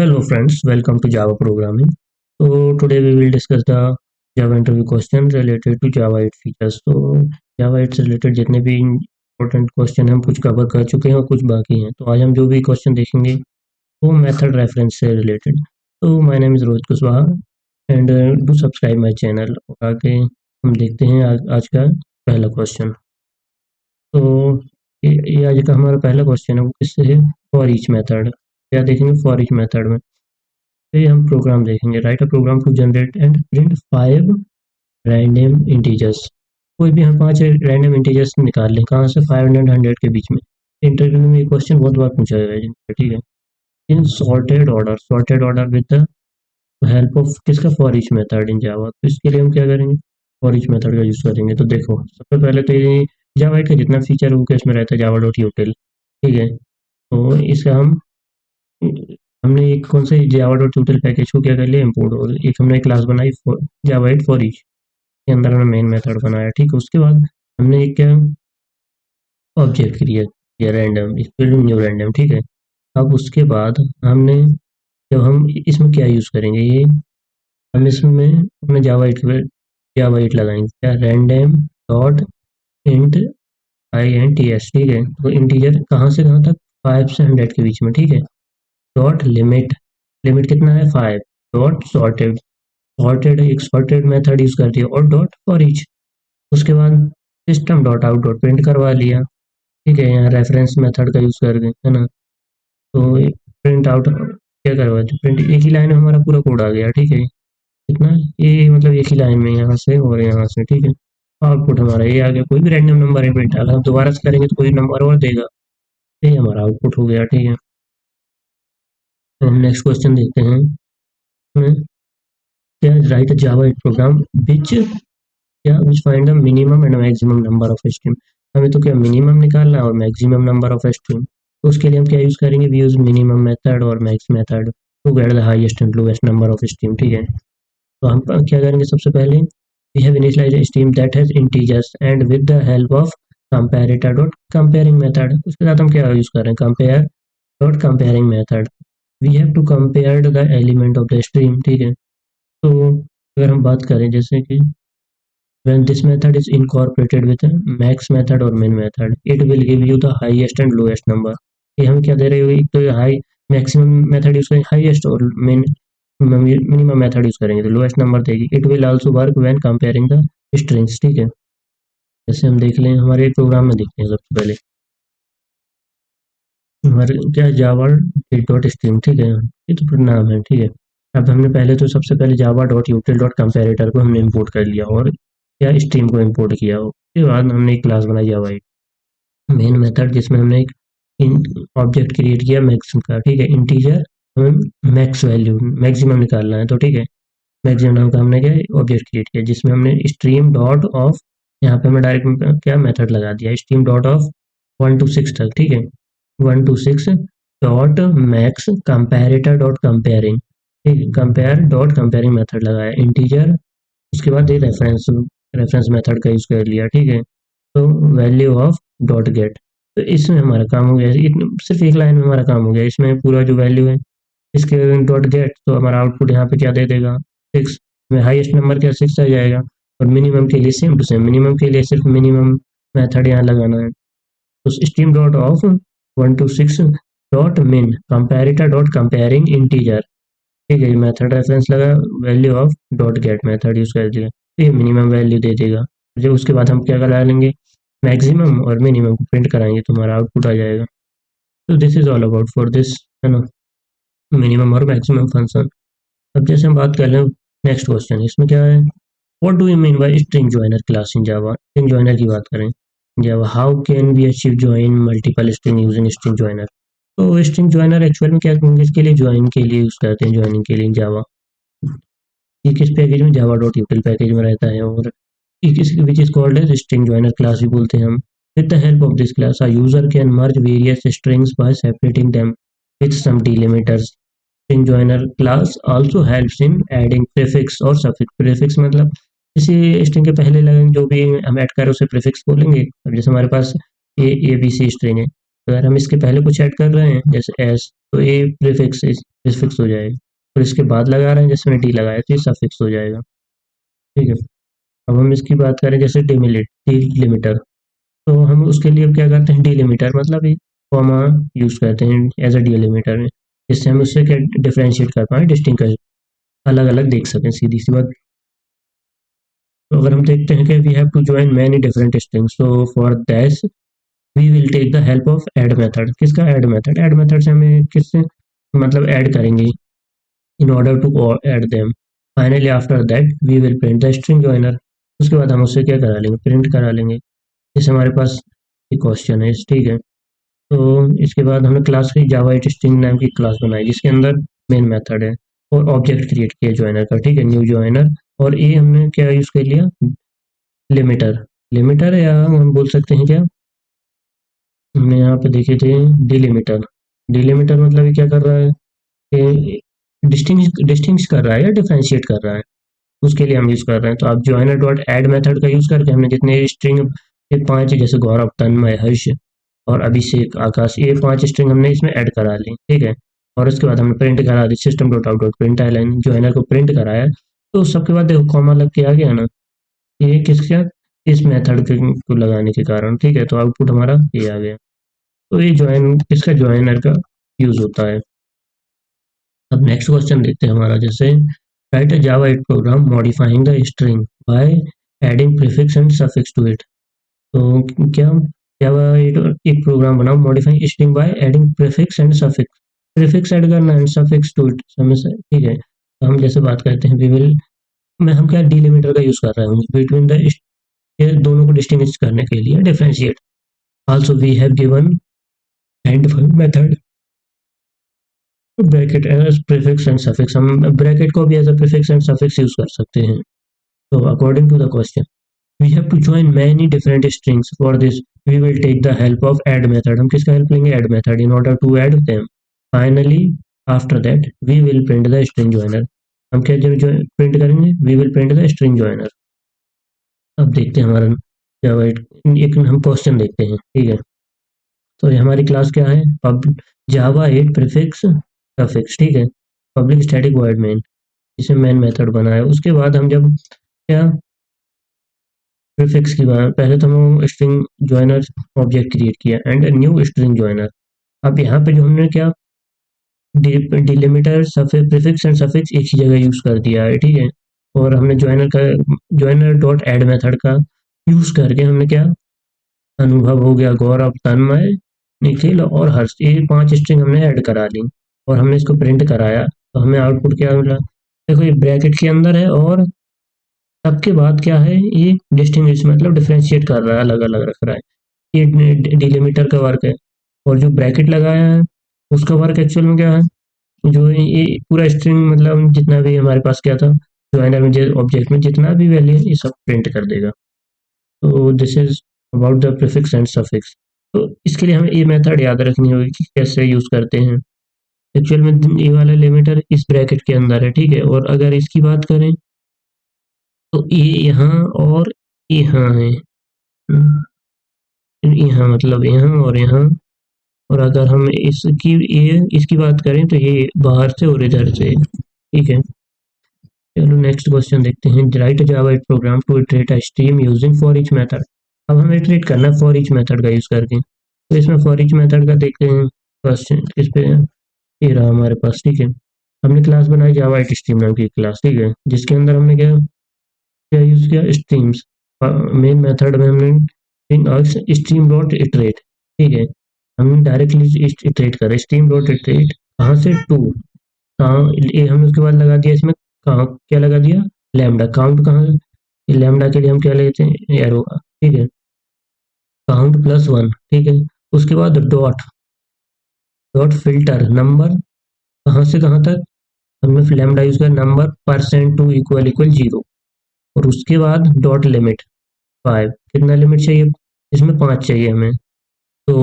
Hello friends, welcome to Java programming. So today we will discuss the Java interview question related to Java 8 features. तो Java 8 से related जितने भी important question हम कुछ cover कर चुके हैं और कुछ बाकी हैं. तो आज हम जो भी question देखेंगे वो method reference से related. तो my name is Rohit Kushwaha and do subscribe my channel. और आगे हम देखते हैं आज का पहला question. तो ये आज का हमारा पहला क्वेश्चन है वो किससे है फॉर ईच मेथड. क्या देखेंगे फॉर ईच मेथड में ये हम प्रोग्राम देखेंगे. Write a program to generate and print 5 random integers. कोई भी हम 5 रैंडम इंटीजर्स निकाल लें कहाँ से 5 एंड 100 के बीच में. इंटरव्यू में ये क्वेश्चन बहुत बार पूछा गया है. ठीक है. इन sorted order with the help of किसका फॉर ईच मेथड इन जावा. तो इसके लिए हम क्या करेंगे फॉर ईच मेथड का यूज करेंगे. तो देखो सबसे पहले तो ये जावा का जितना फीचर वो इसमें रहता है जावा डॉट यूटिल. ठीक है. तो इसका हमने एक कौन सा जावा डॉट यूटिल पैकेज को क्या कर लिया इम्पोर्ट. और एक हमने क्लास बनाई जावा 8 फॉर ईच के अंदर हमने मेन मेथड बनाया. ठीक है. उसके बाद हमने एक क्या ऑब्जेक्ट क्रिएट किया रैंडम न्यू रैंडम. ठीक है. अब उसके बाद हमने जब हम इसमें क्या यूज़ करेंगे ये हम इसमें अपने जावा 8 लगाएंगे क्या रैंडम डॉट इंट INTS. ठीक है. तो इंटीजर कहाँ से कहाँ तक 5 से 100 के बीच में. ठीक है. डॉट लिमिट कितना है 5. डॉट सॉर्टेड एक सॉर्टेड मेथड यूज कर दिया और डॉट फॉर ईच. उसके बाद system dot out dot print करवा लिया. ठीक है. यहाँ रेफरेंस मेथड का यूज कर गए है ना. तो प्रिंट आउट क्या करवा दिया प्रिंट एक ही लाइन में हमारा पूरा कोड आ गया. ठीक है. कितना ये मतलब एक ही लाइन में यहाँ से और यहाँ से. ठीक है. आउटपुट हमारा ये आ गया. कोई भी रैंडम नंबर है प्रिंट अगर हम दोबारा से करेंगे तो कोई नंबर और देगा. ये हमारा आउटपुट हो गया. ठीक है. तो हम नेक्स्ट क्वेश्चन देखते हैं. क्या राइट जावा एक program which find the minimum and maximum number of stream. हमें तो क्या मिनिमम निकालना है और मैक्सिमम नंबर ऑफ स्ट्रीम. तो उसके लिए हम क्या यूज करेंगे वी यूज मिनिमम मेथड और max method to get the highest and lowest number of stream. ठीक है. तो हम क्या करेंगे सबसे पहले we have initialized a stream that has integers and with the help of comparator dot comparing method. उसके साथ हम क्या यूज कर रहे हैं compare dot comparing method. we have to compare the element of the stream. ठीक है. तो अगर हम बात करें जैसे कि when this method is incorporated with a max method or min method it will give you the highest and lowest number. ये हम क्या दे रहे हो एक तो हाई मैक्सिमम मेथड यूज करेंगे हाईएस्ट और मिनिमम मेथड यूज करेंगे तो लोएस्ट नंबर देगी. It will also work when comparing the strings. ठीक है. जैसे हम देख लें हमारे प्रोग्राम में देखते हैं सबसे पहले हमारे क्या जावा डॉट स्ट्रीम. ठीक है. ये तो पूरा नाम है. ठीक है. अब हमने पहले तो सबसे पहले जावा डॉट यूटिल डॉट कंपेरेटर को हमने इंपोर्ट कर लिया और क्या स्ट्रीम को इंपोर्ट किया. उसके बाद हमने एक क्लास बनाई जावा मेन मेथड जिसमें हमने एक ऑब्जेक्ट क्रिएट किया मैक्सिमम का. ठीक है. इंटीजर हमें मैक्स वैल्यू मैक्सिमम निकालना है. तो ठीक है. मैक्सिमम नाम का हमने क्या ऑब्जेक्ट क्रिएट किया जिसमें हमने स्ट्रीम डॉट ऑफ यहाँ पे हमें डायरेक्ट क्या मेथड लगा दिया स्ट्रीम डॉट ऑफ 1 to 6 तक. ठीक है. 1 to 6 dot max comparator dot comparing. ठीक है. कंपेयर डॉट कंपेयरिंग मेथड लगाया इंटीजर. उसके बाद ये रेफरेंस मेथड का यूज कर लिया. ठीक है. तो वैल्यू ऑफ डॉट गेट. तो इसमें हमारा काम हो गया सिर्फ एक लाइन में हमारा काम हो गया. इसमें पूरा जो वैल्यू है इसके डॉट गेट तो हमारा आउटपुट यहाँ पे क्या दे देगा 6 में हाईएस्ट नंबर क्या 6 आ जाएगा. और मिनिमम के लिए सेम टू सेम मिनिमम के लिए सिर्फ मिनिमम मेथड यहाँ लगाना है. तो stream dot of 1 to 6 dot मिन कंपेरेटर डॉट कंपेयरिंग इंटीजर. ठीक है. मेथड रेफरेंस लगा value of dot get method use कर दिया. तो ये मिनिमम वैल्यू दे देगा. जब उसके बाद हम क्या करा लेंगे मैक्सिमम और मिनिमम को प्रिंट कराएंगे तो हमारा आउटपुट आ जाएगा. तो this is all about for this है ना मिनिमम और मैक्सिमम फंक्शन. अब जैसे हम बात कर रहे हैं नेक्स्ट क्वेश्चन इसमें क्या है what do you mean by string joiner class in Java. String joiner की बात करें Java how can we achieve join multiple string using string joiner. तो स्ट्रिंग जॉइनर एक्चुअल में क्या इसके लिए ज्वाइन के लिए यूज करते हैं ज्वाइनिंग के लिए जावा. ये किस पैकेज में जावा डॉट यूटिल पैकेज में रहता है और which is called as string joiner class भी बोलते हैं हम. With the help of this class a user can merge various strings by separating them with some delimiters. String joiner class also helps in adding prefix और suffix. Prefix मतलब किसी string के पहले line जो भी हम ऐड कर रहे हैं उसे प्रीफिक्स बोलेंगे. अब जैसे हमारे पास ABC स्ट्रिंग है अगर हम इसके पहले कुछ ऐड कर रहे हैं जैसे एस तो ए प्रीफिक्स प्रीफिक्स हो जाएगा। और इसके बाद लगा रहे हैं जैसे मैंने डी लगाया तो ये सफिक्स हो जाएगा। ठीक है, अब हम इसकी बात करें जैसे डिलिमिटर, तो हम उसके लिए क्या करते हैं, डिलिमिटर मतलब एक कॉमा यूज करते हैं एज अ डिलिमिटर में, जिससे हम उससे क्या डिफरेंशिएट कर पाए, डिस्टिंग कर, अलग अलग देख सकें, सीधी सी बात। तो अगर हम देखते हैं कि we have to join many different strings, तो for that we will take the help of add method. किसका ऐड मेथड, ऐड मेथड से हमें किससे मतलब ऐड करेंगे, in order to add them. Finally after that we will print the string joiner. उसके बाद हम उससे क्या करा लेंगे, प्रिंट करा लेंगे। जैसे हमारे पास एक क्वेश्चन है, ठीक है, तो इसके बाद हमने क्लास की जावा स्ट्रिंग नाम की क्लास बनाई जिसके अंदर मेन मेथड है और ऑब्जेक्ट क्रिएट किया जॉइनर का, ठीक है, न्यू जॉइनर। और ये हमने क्या यूज कर लिया, लिमिटर। लिमिटर या हम बोल सकते हैं क्या, हमने यहाँ पे देखे थे डिलिमिटर। डिलिमिटर मतलब ये क्या कर रहा है कि डिस्टिंग्विश कर रहा है या डिफरेंशिएट कर रहा है, उसके लिए हम यूज कर रहे हैं। तो आप जॉइनर डॉट ऐड मेथड का यूज करके हमने जितने स्ट्रिंग, ये 5 जैसे गौरव, तन्मय, हर्ष और अभिषेक, आकाश, ये 5 स्ट्रिंग हमने इसमें ऐड करा ली, ठीक है। और उसके बाद हमने प्रिंट करा दी system dot out dot print line, joiner को प्रिंट कराया। तो सबके बाद देखो कॉमा लग के आ गया ना, ये किसका, इस मेथड को लगाने के कारण, ठीक है, तो आउटपुट हमारा ये आ गया। तो ये ज्वाइन, इसका ज्वाइनर का यूज होता है। अब नेक्स्ट क्वेश्चन देखते हैं हमारा, जैसे write a Java 8 program modifying the string by adding prefix and suffix to it. तो क्या, जावा 8 एक प्रोग्राम बनाओ modifying string by adding prefix and suffix. Prefix add करना एंड सफिक्स टू इट, समझ से, ठीक है। तो हम जैसे बात करते हैं वी विल, में हम क्या डिलिमिटर का यूज कर रहे हैं बिटवीन द, ये दोनों को डिस्टिंग्विश करने के लिए, differentiate. Also we have given and method bracket as prefix and suffix, हम ब्रैकेट को भी as a prefix and suffix use कर सकते हैं। तो according to the question we have to join many different strings, for this we will take the help of add method. हम किसका help लेंगे, add method, in order to add them. Finally after that we will print the string joiner. हम क्या जो print करेंगे, we will print the string joiner. अब देखते हैं हमारा जावा, एक हम क्वेश्चन देखते हैं, ठीक है। तो ये हमारी क्लास क्या है, जावा 8 प्रीफिक्स सफिक्स, ठीक है, पब्लिक स्टैटिक वॉइड मेन, जिसे मेन मेथड बनाया। उसके बाद हम जब क्या, प्रीफिक्स की बात, पहले तो हम स्ट्रिंग जॉइनर ऑब्जेक्ट क्रिएट किया एंड न्यू स्ट्रिंग जॉइनर। अब यहाँ पे जो हमने क्या, delimiter, suffix, prefix and suffix एक ही जगह यूज कर दिया है, ठीक है। और हमने जॉइनर का, जॉइनर डॉट ऐड मेथड का यूज करके हमने क्या, अनुभव हो गया, गौरव, तन्मय, निखिल और हर्ष, ये 5 स्ट्रिंग हमने ऐड करा ली और हमने इसको प्रिंट कराया। तो हमें आउटपुट क्या मिला, देखो ये ब्रैकेट के अंदर है और सबके बाद क्या है, ये डिस्टिंग्विश मतलब डिफरेंशिएट कर रहा है, अलग अलग रख रहा है, ये डिलिमिटर का वर्क है। और जो ब्रैकेट लगाया है उसका वर्क एक्चुअल में क्या है, जो ये पूरा स्ट्रिंग मतलब जितना भी हमारे पास क्या था, ज्वाइनर में ऑब्जेक्ट में जितना भी वैल्यू है ये सब प्रिंट कर देगा। तो this is about the prefix and suffix. तो इसके लिए हमें ये मेथड याद रखनी होगी कि कैसे यूज करते हैं। एक्चुअल में ये वाला लिमिटर इस ब्रैकेट के अंदर है, ठीक है। और अगर इसकी बात करें तो ये यहाँ और यहाँ है, यहाँ मतलब यहाँ और यहाँ। और अगर हम इसकी, ये इसकी बात करें तो ये बाहर से और इधर से, ठीक है। चलो नेक्स्ट क्वेश्चन देखते हैं, write Java at program to iterate a stream using for each method. अब हमें इटरेट करना है फॉर ईच मेथड का यूज करके। तो इसमें फॉर ईच मेथड का देखते हैं क्वेश्चन किस पे, ये रहा हमारे पास, ठीक है। हमने क्लास बनाई जावा एट स्ट्रीम नाम की क्लास, ठीक है, जिसके अंदर हमने क्या क्या यूज किया, स्ट्रीम्स। मेन मेथड में हमने स्ट्रीम डॉट इटरेट, ठीक है, हमने डायरेक्टली इटरेट करा स्ट्रीम डॉट इटरेट, कहाँ से, टू, कहाँ, ये हमने उसके बाद लगा दिया इसमें, कहाँ क्या लगा दिया, लैम्डा काउंट, कहाँ, लैम्डा के लिए हम क्या लेते हैं, एरो, ठीक है, काउंट प्लस वन, ठीक है। उसके बाद डॉट, डॉट फिल्टर नंबर, कहाँ से कहाँ तक, हमने लैम्डा यूज किया number percent two equal equal zero. और उसके बाद डॉट लिमिट 5, कितना लिमिट चाहिए, इसमें 5 चाहिए हमें। तो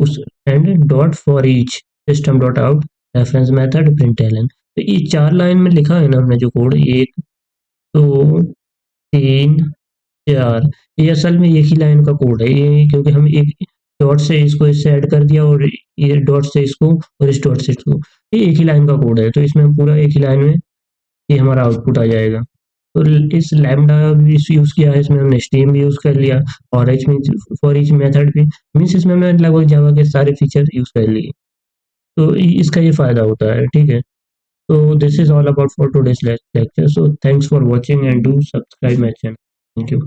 उस and dot for each system dot out reference method println. तो ये 4 लाइन में लिखा है ना हमने जो कोड, 1 2 3 4, ये असल में एक ही लाइन का कोड है ये, क्योंकि हम एक डॉट से इसको इससे ऐड कर दिया और ये डॉट से इसको और इस डॉट से इसको, ये एक ही लाइन का कोड है, तो इसमें हम पूरा एक ही लाइन में ये हमारा आउटपुट आ जाएगा। तो इस लैम्डा भी यूज़ किया है, इसमें हमने स्ट्रीम भी यूज़ कर लिया, और each means for each method भी, मीन्स इसमें हमने लगभग जावा के सारे फीचर यूज़ कर लिए। तो इसका ये फ़ायदा होता है, ठीक है। So this is all about for today's lecture. So thanks for watching and do subscribe my channel. Thank you.